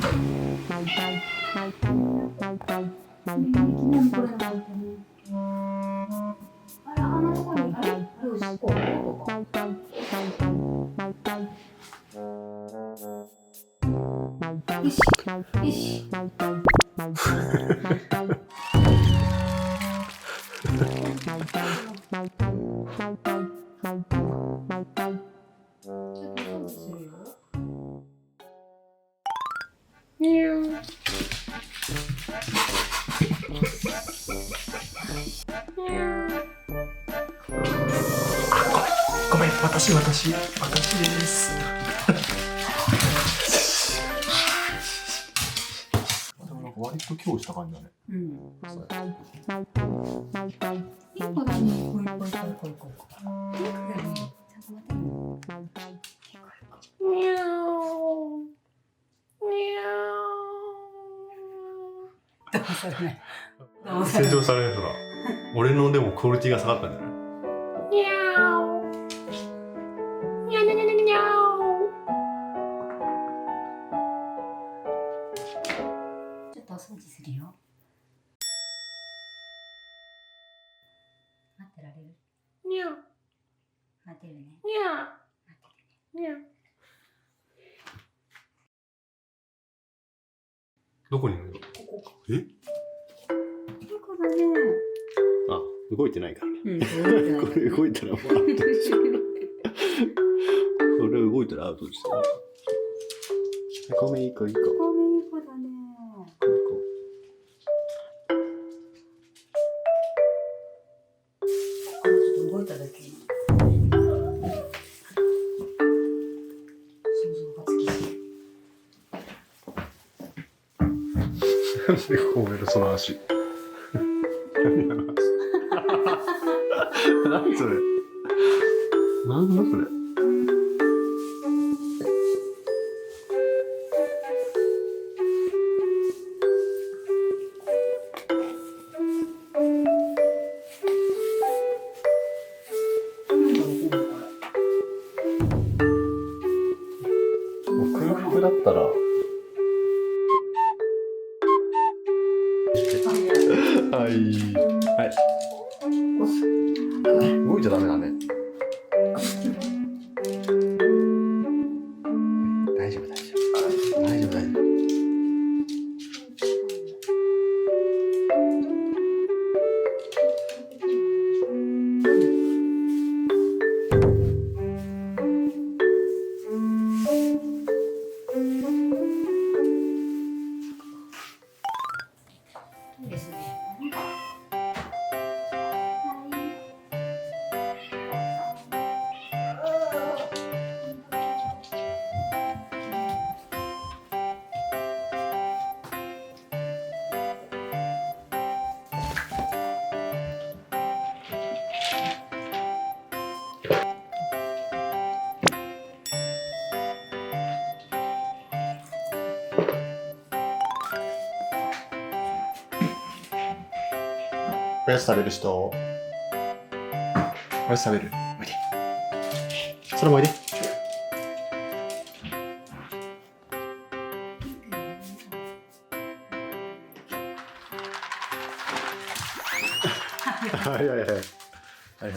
ごめん、私です。割と今日した感じだね。うん。いい子だね。こう。にゃー。騙されない。成長されるから。俺のでもクオリティが下がったんじゃない？にゃー。にゃにゃにゃにゃにゃー。ちょっとお掃除するよ。待ってられる？にゃ。待てるね。にゃ。にゃ。どこにいるの？ここ。え？いい子だね。あ、動いてないからね。うん、これ動いたらもうアウトですよ。これ動いたらアウトですよ。ごめん、いい子。ごめん、いい子だね。ちょっと動いただけ。想像がつきそう。なんでこうめるその足。何それ。なんだそれ。空腹だったら。はい。動いちゃダメだね。大丈夫。ですね。おやつ食べる人。おやつ食べる。おいで。それもおいで。はい。